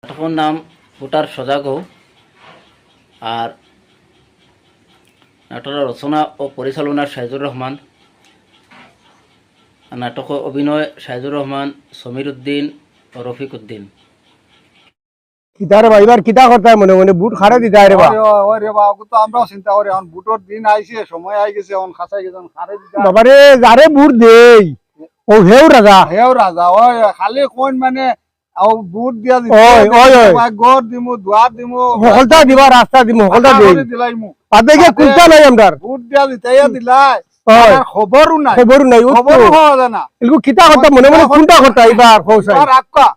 নাটকের নাম ফুটার সজাগও আর নাটকের রচনা ও পরিচালনা শাহিদুর রহমান, নাটক অভিনয় শাহিদুর রহমান, সমীর উদ্দিন ও রফিক উদ্দিন। কিতারে ভাইবার কিতা করতে মনে মনে বুট খাড়ে দিতে রে বা ওই রে বাবা তো আমরাও চিন্তা করি এখন বুটর দিন আইছে সময় আই গেছে এখন খাসাই গেছে খাড়ে দিতে বাবা রে যারে বুট দেই ও হেউ রাজা ওই খালি কোন মানে আও বুট দিয়া দিতে ওই গড় দিমু দুয়ার দিমু হলতা দিবা রাস্তা দিমু হলতা দেই দিলাইমু আবেগে কুলতা নাই আমদার বুট দিয়া দিতাইয়া দিলাই খবরও নাই খবরও হওয়া যায় না এলগু কিতা করতে মনে মনে কোনটা করতে এবার কৌশল এবার আক্কা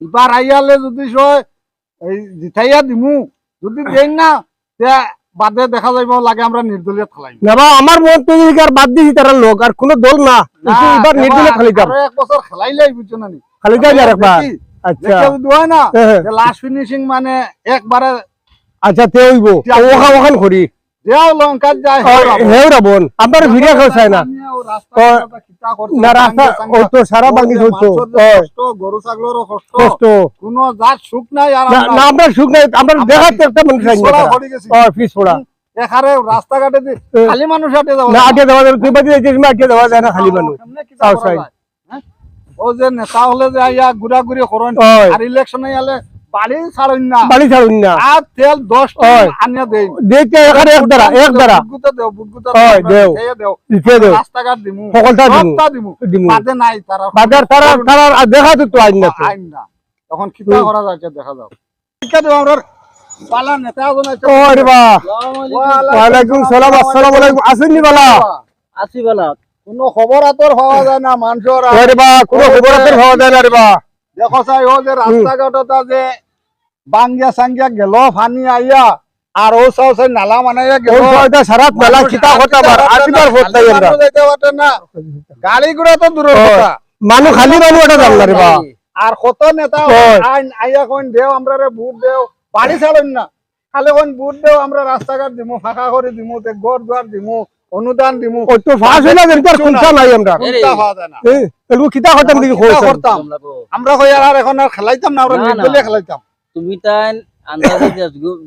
এবার আইয়ালে যদি সয় এই জিতাইয়া দিমু যদি দেন না তে বাদে দেখা যাইব লাগে আমরা নির্দলীয় খেলাই না বা আমার মত তো আর বাদ দিছি তার লোক আর কোন দল না এবার নির্দলীয় খেলাই যাব এক বছর খেলাইলাই বুঝছো না নি খালি যাই আর একবার আচ্ছা কেউ দুয় না লাস্ট ফিনিশিং মানে একবারে আচ্ছা তে হইব ওখান করি দেও লঙ্কা যায় হেউ রাবন আমার ভিডিও কেউ চাই না না রাস্তা ও তো সারা বাঙ্গি হইতো কষ্ট গরু ছাগলেরও কষ্ট কোনো জাত সুখ নাই আর না আমরা সুখ নাই আমরা দেখাতে একটা মানুষ আইনি পিছ পড়া এখানে রাস্তাঘাটে খালি মানুষ আটে যাওয়া না আটে যাওয়া তুই বাদি আটে যাওয়া যায় না খালি মানুষ তাও চাই ও যে নেতা হলে যে আইয়া ঘুরাঘুরি করেন আর ইলেকশনে আলে বাড়ি ছাড়ুন না আর তেল 10 টাকা আনিয়া দেই দেখতে এখানে এক দ্বারা বুটগুতা দেও বুটগুতা দেও দেও রাস্তাঘাট দিমু সকলটা দিমু বাদে নাই তারা বাজার তারা দেখা তো আইন না তখন কিটা করা যাচ্ছে দেখা যাও শিক্ষা দেব আমরা পালা নেতা আগুন আছে ওরে বাহ ওয়ালাইকুম সালাম আসসালামু আলাইকুম আসেননি বালা আসি বালা কোনো খবর আতর হওয়া যায় না মানুষের ওরে বাহ কোনো খবর আতর হওয়া যায় না রে বাহ দেখো চাই ও যে রাস্তাঘাটটা যে বাঙ্গিয়া সাঙ্গিয়া গেল ফানি আইয়া আর ও সব নালা মানাইয়া গেল ওইটা সারাত নালা কিতা হতা বার আসিবার হতা আমরা যাইতে পারতে না গাড়ি ঘোড়া তো দূরের কথা মানুষ খালি মানুষ এটা জানলা রে বাহ আর কত নেতা আইন আইয়া কোন দেও আমরা রে ভোট দেও বাড়ি ছাড়েন না খালি কোন ভোট দেও আমরা রাস্তাঘাট দিমু ফাঁকা করে দিমু তে ঘর দুয়ার দিমু অনুদান দিমু ও তো ফাঁস হইলা যেটা কোনটা নাই আমরা কোনটা হওয়া যায় না এলগু কিতা করতাম দেখি করতাম আমরা কই আর এখন আর খেলাইতাম না আমরা নির্দলীয় খেলাইতাম তুমি তাই আন্দাজে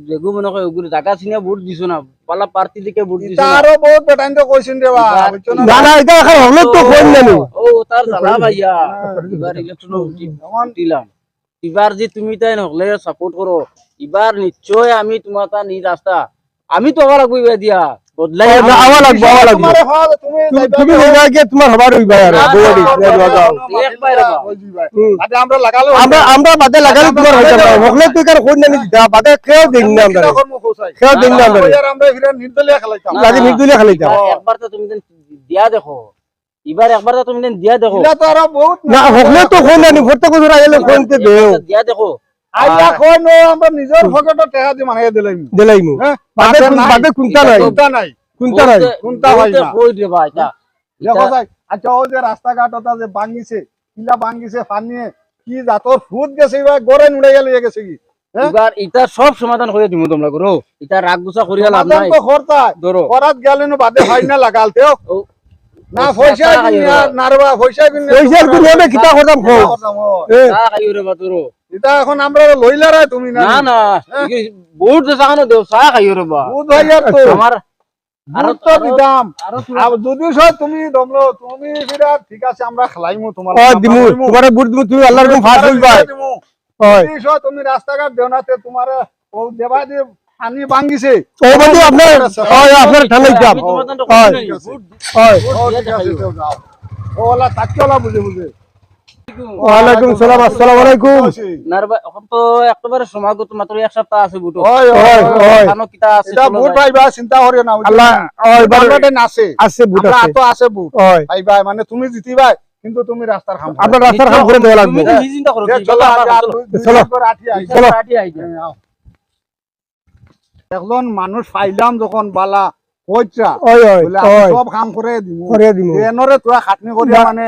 যেগু মনে কই ওগুলো টাকা চিনা ভোট দিছো না পালা প্রার্থী দিকে ভোট দিছো তারও বহুত বেটাইন তো কইছেন রে বা না না এটা এখন হলো তো কোন জানি ও তার জ্বালা ভাইয়া এবার ইলেকশন দিলাম এবার যে তুমি তাই নহলে সাপোর্ট করো এবার নিশ্চয় আমি তোমার তা নি রাস্তা আমি তো আবার কইবা দিয়া বদলাই আওয়া লাগবে তুমি হইবা কি তোমার হবার হইবা আর বড়ি এক বাইরে আচ্ছা আমরা লাগালো আমরা বাদে লাগালে তোমার হইবা না হলে তুই কার কোন জানি দা বাদে কেউ দিন না আমরা কেউ দিন না আমরা ফিরে নির্দলীয় খেলাইতাম লাগে নির্দলীয় খেলাইতাম একবার তো তুমি দিয়া দেখো এবার একবার তো তুমি দিয়া দেখো এটা তো আর বহুত না হলে তো কোন জানি ভর্তি করে আইলে কোনতে দেও দিয়া দেখো আইয়া কোন আমরা নিজের পকেটে টাকা দি মানাইয়া দিলাইমু বাদে কোনটা নাই কোনটা হয় না কই রে ভাই এটা দেখো যাই আচ্ছা ও যে রাস্তাঘাটটা যে ভাঙিছে কিলা ভাঙিছে পানিয়ে কি জাতর ফুট গেছে এবার গড়ে নুড়াইয়া লইয়া গেছে কি এবার এটা সব সমাধান করে দিমু তোমরা করো এটা রাগ গুছা করিয়া লাভ নাই তো খরচা ধরো করাত গেলে না বাদে হয় না লাগালতেও না পয়সা নারবা পয়সা গুলো কিতা করতাম তা খাইও রে বাতুরো এটা এখন আমরা লইলারে তুমি না না না বহুত জাগানো দেও চা খাইও রে বা বহুত হয় আর তো আমার আর তো দিদাম আর যদি সব তুমি দমলো তুমি ফিরা ঠিক আছে আমরা খেলাইমু তোমার দিমু তোমারে বুট দিমু তুমি আল্লাহর কম ফাস হইবা হয় তুমি রাস্তাঘাট দেও না তে তোমার ও দেবা দি পানি ভাঙিছে ও বন্ধু আপনার ঠান্ডাইতাম হয় ওলা তাকলা বুঝে বুঝে ওয়ালাইকুম সালাম আসসালামু আলাইকুম নারবা এখন তো একেবারে সমাগত মাত্র এক সপ্তাহ আছে বুট হয় কানো কিটা আছে এটা বুট ভাইবা চিন্তা করিও না আল্লাহ বারবারে আছে আছে বুট আছে আছে তো আছে বুট ভাইবা মানে তুমি জিতিবা কিন্তু তুমি রাস্তার খাম আপনার রাস্তার খাম করে দেওয়া লাগবে তুমি চিন্তা করো চলো চলো আটি আই একজন মানুষ পাইলাম যখন বালা কইছা সব কাম করে দিমু দিমু এনরে তোয়া খাটনি করিয়া মানে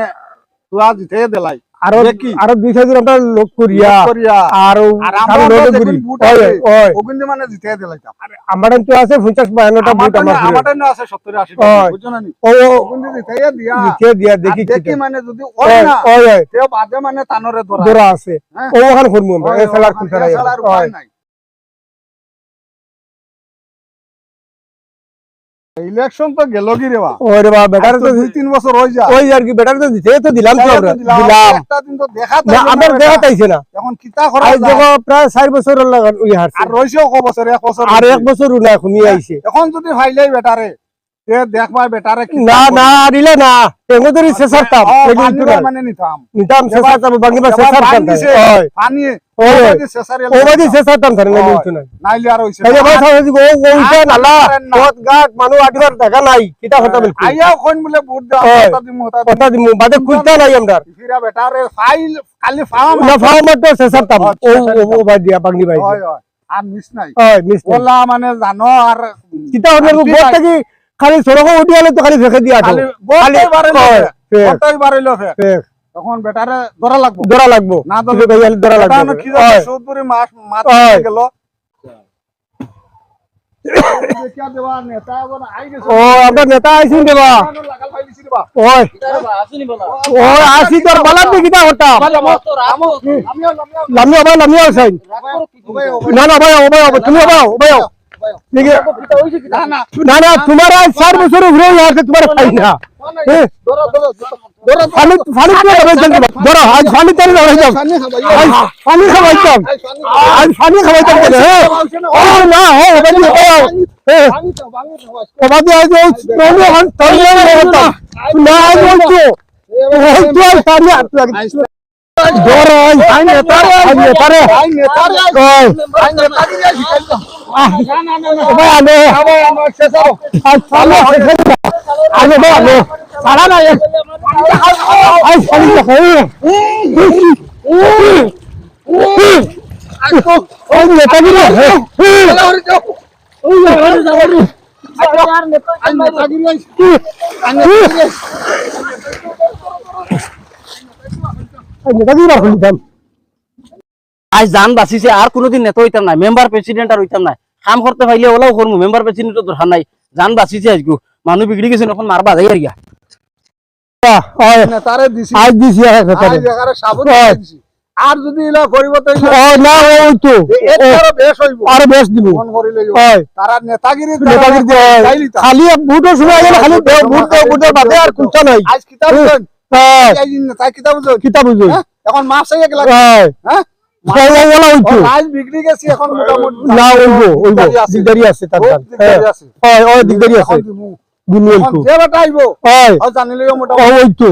তোয়া জিতে দেলাই আরো দেখি। আরো 2-4 জন আমরা লোক করিয়া করিয়া আর আর আমরা আমরা লোক যেগুন করি বুট ওই আছে ওই ওগুন দিয়ে মানে জিতে দিলাইতাম আমার তো আছে 50-52টা বুট আমার ঘরে। আমারটা না আছে 70-80 ওই। বুঝছো না নি ও ওগুন দিয়ে জিতে দিয়া লিখে দিয়া আর দেখি দেখি কি মানে যদি ওই ওই না ওই ওই তে বাদে মানে তানরে ধরা দরা আছে হ্যাঁ। ও ওখানে করবো আমরা ওই, এ ফেলার ওখানে খুলতে নাই এছাড়া আর উপায় নাই। ইলেকশন তো গেল কি রে বা ওরে বাবা বেটার তো 2-3 বছর হয়ে যায় ওই আর কি বেটার তো দিতে তো দিলাম তো আমরা দিলাম দিলাম একটা দিন তো দেখা না আমার দেখা পাইছে না এখন কিতা করা আজ যায় দেখো প্রায় 4 বছর লাগান ওই হারছে আর রইছেও ক বছর 1 বছর আর হইছে। 1 বছর না কমিয়ে আইছে এখন যদি ফাইলাই বেটারে তে দেখবা বেটারে কি না না দিলে না এমন ধরে শেষারতাম মানে নিতাম নিতাম শেষারতাম বাঙ্গিবা এবার শেষারতাম ভাঙিছে, ওই পানি ওই, ওই। ওই শেষারে ও বাদি শেষারতাম ধরে না ওই। নিতো না নাইলে আর হইছে তাই না। ভাই সাহেব ও ওইটা আর নালা করেন না। পথ ঘাট মানুষ আটবার দেখা নাই কিটা কথা বলছি আইয়া কোন বলে বুট দাও ওই। কথা দিমু কথা দিমু বাদে খুলতে নাই আমরা ফিরা বেটারে ফাইল খালি ফার্ম না ফাও মত শেষারতাম ও ও বাদ দিয়া বাঙ্গি ভাই হয় হয় আর মিস নাই ওই মিস বলা মানে জানো আর কিটা হলে বহুত থাকি খালি সড়ক উঠিয়ালে তো খালি ফেকে দিয়া খালি খালি বলতেই পারিল ওই, ফেক, বলতেই পারিল ফের ফেক। তখন বেটারে ধরা লাগবো ধরা লাগবো না কিন্তু ভাইয়ালে ধরা বেটা লাগবো কি জানে ওই, চৌধুরী মাছ মাছ ওই। গেল দেখিয়া দেওয়া নেতা এখন আই গেছে ও আমরা নেতা আইছি দেবা লাগাল পাই দিছি রে বা ওই আসুনি বলা ও আসি তোর বালাত দি কিটা হতাম লামিয়া ভাই লামিয়া আছেন না না ভাই ও ভাই তুমি ভাই ও ভাই ঠিক আছে না না তোমার আজ 4 বছর ঘুরে আছে তোমার খাই না পানি পানি তো হবে জলদি ধরো আজ পানি তেল হয়ে যাও আজ পানি খাওয়াইতাম আজ পানি খাওয়াইতাম কেন ও না ও বাদি ও বাদি আজ ওই পানি হন তলে হতাম না আজ বলছো ওই তো আর পানি হাত লাগে ধরো আই নেতারে আই নেতারে আই নেতারে ওই আই নেতাগিরি আই শিখাইতাম ভাই আলো আমার শেষারো আজ পানি আলো ভাই আলো সারা না আজ পানি খাই ওই নেতাগিরি আই নেতাগিরি আই নেতাগিরি রাখুন দাম আজ জান বাঁচিছে আর কোনোদিন নেতা হইতাম না মেম্বার প্রেসিডেন্ট আর হইতাম না কাম করতে পাইলে ওলাও করবো মেম্বার প্রেসিডেন্ট দরকার নাই জান বাঁচিছে আজকে মানুষ বিগড়ি গেছে এখন মারবা যাই আর গিয়া ওই নেতারে দিছি আজ দিছি আজ নেতারে এগারে সাবুন ওই। দিছি আর যদি ইলা পরিবর্তন ও না ওই তো এর বেশ হইব আর বেশ দিব মন করিলে ওই তারা নেতাগিরি নেতাগিরি খালি বুটো সময় গেলে খালি বুটো বাদে আর কুচ্ছা নাই আজ কিতাব বুঝুন ওই আজ নেতা কিতাব বুঝুন কিতা বুঝুন এখন মাছ হয়ে গেল ওই হ্যাঁ ওলা হইতো আজ বিক্রি গেছি এখন মোটামুটি না ওইবো দিগদারি আছে তার বহুত দিগদারি আছে। ওই দিগদারি আছে এখন দিমু। দুনিয়া এখন তো যে বেটা আইব ওই ও জানিলেও ওই মোটামুটি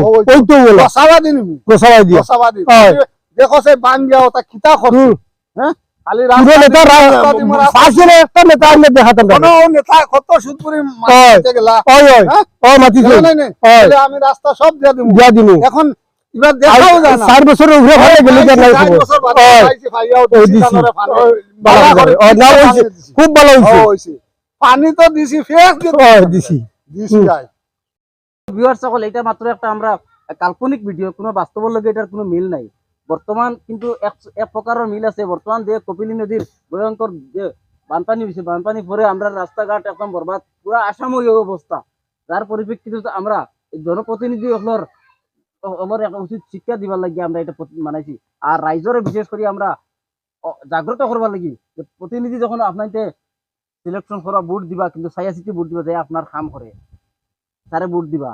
তো বলা বসাবাদি নিবু গোসাবাই দিয়া বসাবাদি ওই। দেখো সে বান গিয়া ওটা কিতা করছে হ্যাঁ খালি পুরো নেতা ফাঁসিলে একটা নেতা আমি দেখাতাম কোন নেতা কত সুদপুরি ওই। মারতে গেলা ওই ওই হ্যাঁ? ও মাতিছে নাই, নাই। ওই তাহলে আমি রাস্তা সব দিয়ে দিব দিয়া দিমু এখন এবার দেখাও যায় না 4 বছরের উপরে ভালো গেলে যে নাই চার খবর বছর বাদে ওই পাইছি, পাইয়াও ওই দিছি, দিছি তারপরে পানি। ওই ভালো বালা করে করে ও না দিছি, হইছে পানি দিছি। খুব ভালো হইছে ও, হইছে। পানি তো দিছি ফেস ওই দিছি দিছি যাই ভিউয়ার সকল এটা মাত্র একটা আমরা কাল্পনিক ভিডিও কোনো বাস্তবের লগে এটার কোনো মিল নাই বর্তমান কিন্তু এক প্রকারের মিল আছে বর্তমান যে কপিলী নদীর ভয়ঙ্কর যে বানপানি হয়েছে বানপানি পরে আমরা রাস্তাঘাট একদম বরবাদ পুরা আসাময় অবস্থা যার পরিপ্রেক্ষিতে আমরা জনপ্রতিনিধি আমার একটা উচিত শিক্ষা দিবার লাগি আমরা এটা মানাইছি আর রাইজরে বিশেষ করে আমরা জাগ্রত করবার লাগি যে প্রতিনিধি যখন আপনাকে সিলেকশন করা ভোট দিবা কিন্তু সাইয়া সিটি ভোট দিবা যে আপনার কাম করে তারে ভোট দিবা